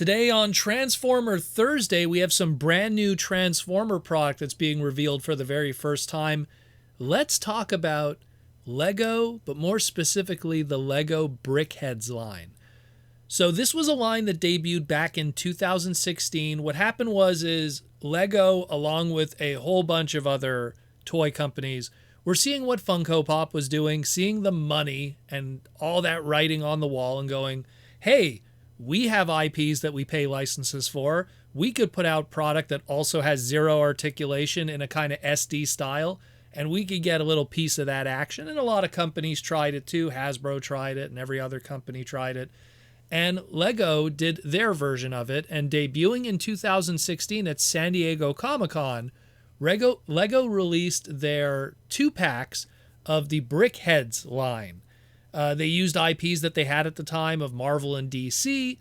Today on Transformer Thursday, we have some brand new Transformer product that's being revealed for the very first time. Let's talk about Lego, but more specifically, the Lego Brickheadz line. So this was a line that debuted back in 2016. What happened is Lego, along with a whole bunch of other toy companies, were seeing what Funko Pop was doing, seeing the money and all that writing on the wall and going, hey, we have IPs that we pay licenses for. We could put out product that also has zero articulation in a kind of SD style, and we could get a little piece of that action. And a lot of companies tried it too. Hasbro tried it, and every other company tried it. And Lego did their version of it, and debuting in 2016 at San Diego Comic-Con, Lego released their 2-packs of the Brickheadz line. They used IPs that they had at the time of Marvel and DC,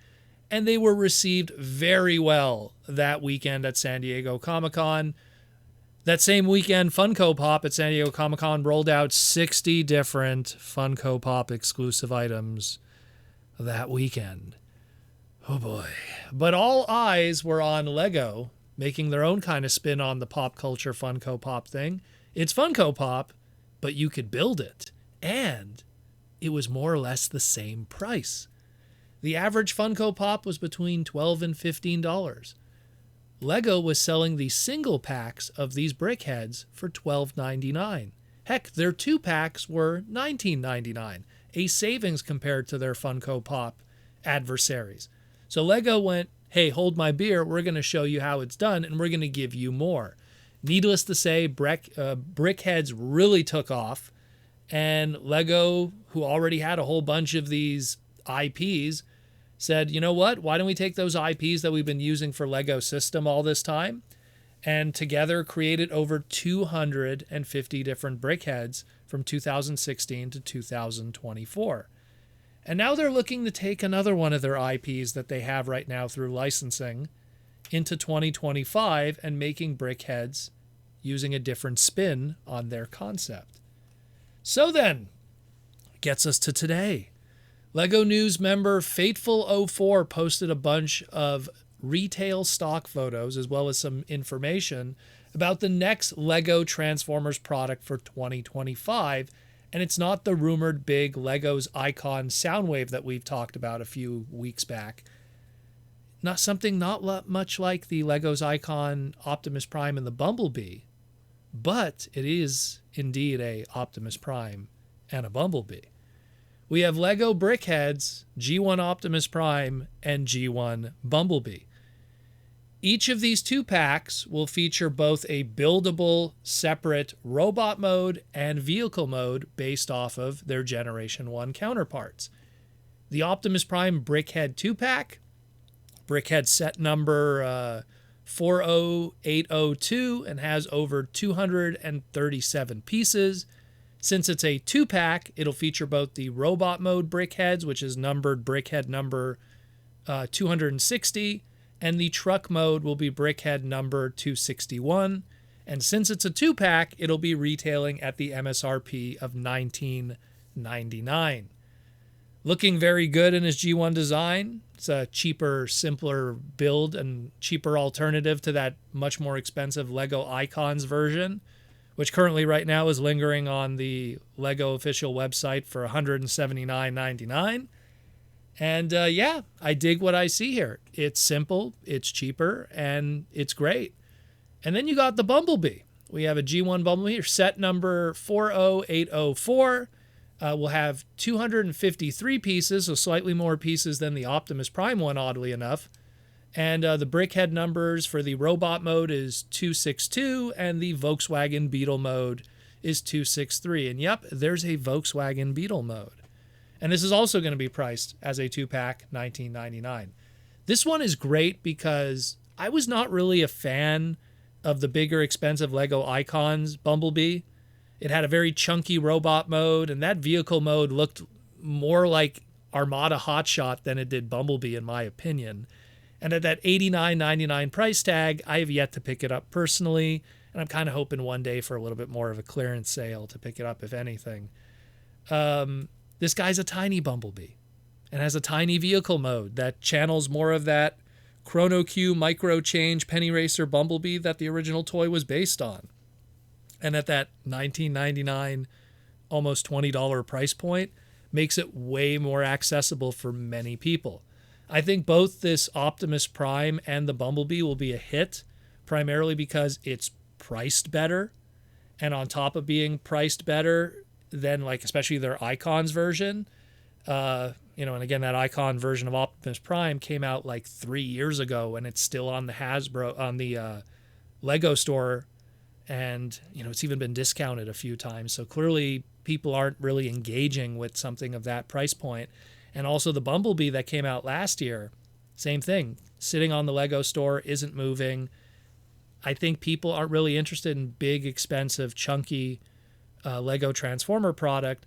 and they were received very well that weekend at San Diego Comic-Con. That same weekend, Funko Pop at San Diego Comic-Con rolled out 60 different Funko Pop exclusive items that weekend. Oh boy. But all eyes were on Lego, making their own kind of spin on the pop culture Funko Pop thing. It's Funko Pop, but you could build it. And it was more or less the same price. The average Funko Pop was between $12 and $15. Lego was selling the single packs of these Brickheadz for $12.99. Heck, their 2-packs were $19.99, a savings compared to their Funko Pop adversaries. So Lego went, hey, hold my beer, we're going to show you how it's done, and we're going to give you more. Needless to say, Brickheadz really took off, and Lego, who already had a whole bunch of these IPs, said, you know what, why don't we take those IPs that we've been using for Lego System all this time, and together created over 250 different Brickheadz from 2016 to 2024. And now they're looking to take another one of their IPs that they have right now through licensing into 2025 and making Brickheadz using a different spin on their concept. So then, gets us to today. Lego News member Fateful04 posted a bunch of retail stock photos as well as some information about the next Lego Transformers product for 2025, and it's not the rumored big Lego's Icon Soundwave that we've talked about a few weeks back. Not much like the Lego's Icon Optimus Prime and the Bumblebee, but it is indeed a Optimus Prime and a Bumblebee. We have Lego Brickheadz, G1 Optimus Prime, and G1 Bumblebee. Each of these 2-packs will feature both a buildable, separate robot mode and vehicle mode based off of their Generation 1 counterparts. The Optimus Prime Brickhead 2-pack, Brickhead set number 40802, and has over 237 pieces. Since it's a 2-pack, it'll feature both the robot mode Brickheadz, which is numbered Brickhead number 260, and the truck mode will be Brickhead number 261. And since it's a 2-pack, it'll be retailing at the MSRP of $19.99. Looking very good in his G1 design. It's a cheaper, simpler build and cheaper alternative to that much more expensive Lego Icons version, which currently right now is lingering on the Lego official website for $179.99. And yeah, I dig what I see here. It's simple, it's cheaper, and it's great. And then you got the Bumblebee. We have a G1 Bumblebee, set number 40804. We'll have 253 pieces, so slightly more pieces than the Optimus Prime one, oddly enough. And the Brickhead numbers for the robot mode is 262, and the Volkswagen Beetle mode is 263. And yep, there's a Volkswagen Beetle mode. And this is also going to be priced as a 2-pack, $19.99. This one is great because I was not really a fan of the bigger, expensive Lego Icons Bumblebee. It had a very chunky robot mode, and that vehicle mode looked more like Armada Hotshot than it did Bumblebee, in my opinion. And at that $89.99 price tag, I have yet to pick it up personally, and I'm kind of hoping one day for a little bit more of a clearance sale to pick it up, if anything. This guy's a tiny Bumblebee and has a tiny vehicle mode that channels more of that Chrono Q, Micro Change, Penny Racer, Bumblebee that the original toy was based on. And at that $19.99, almost $20 price point, makes it way more accessible for many people. I think both this Optimus Prime and the Bumblebee will be a hit, primarily because it's priced better. And on top of being priced better than, like, especially their Icons version, and again, that Icon version of Optimus Prime came out like 3 years ago, and it's still on the Lego store, and it's even been discounted a few times. So clearly, people aren't really engaging with something of that price point. And also the Bumblebee that came out last year, same thing, sitting on the Lego store, isn't moving. I think people aren't really interested in big, expensive, chunky Lego Transformer product.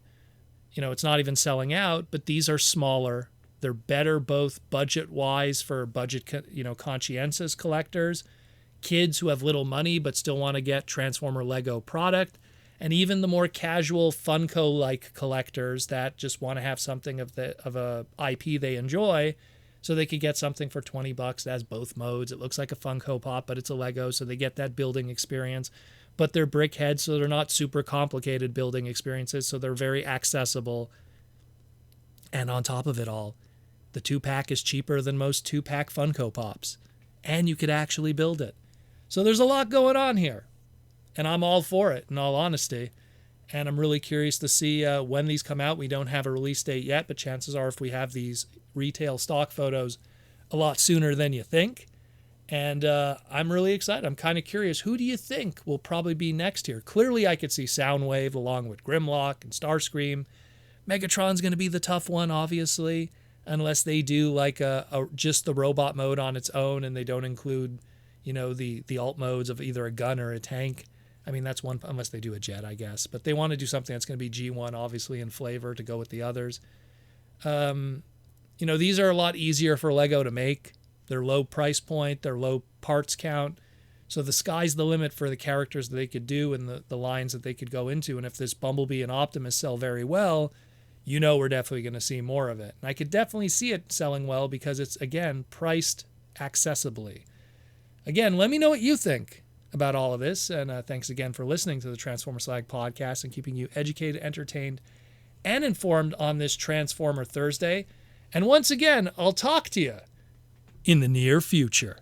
It's not even selling out, but these are smaller. They're better both budget-wise for budget, conscientious collectors, kids who have little money but still want to get Transformer Lego product, and even the more casual Funko-like collectors that just want to have something of a IP they enjoy, so they could get something for $20 that has both modes. It looks like a Funko Pop, but it's a Lego, so they get that building experience. But they're Brickheadz, so they're not super complicated building experiences, so they're very accessible. And on top of it all, the 2-pack is cheaper than most 2-pack Funko Pops. And you could actually build it. So there's a lot going on here. And I'm all for it, in all honesty. And I'm really curious to see when these come out. We don't have a release date yet, but chances are if we have these retail stock photos a lot sooner than you think. And I'm really excited. I'm kind of curious. Who do you think will probably be next here? Clearly, I could see Soundwave along with Grimlock and Starscream. Megatron's going to be the tough one, obviously, unless they do like just the robot mode on its own and they don't include, the alt modes of either a gun or a tank. I mean, that's one, unless they do a jet, I guess. But they want to do something that's going to be G1, obviously, in flavor to go with the others. These are a lot easier for Lego to make. They're low price point, they're low parts count. So the sky's the limit for the characters that they could do and the lines that they could go into. And if this Bumblebee and Optimus sell very well, we're definitely going to see more of it. And I could definitely see it selling well because it's, again, priced accessibly. Again, let me know what you think about all of this. And thanks again for listening to the Transformer Slag podcast and keeping you educated, entertained, and informed on this Transformer Thursday. And once again, I'll talk to you in the near future.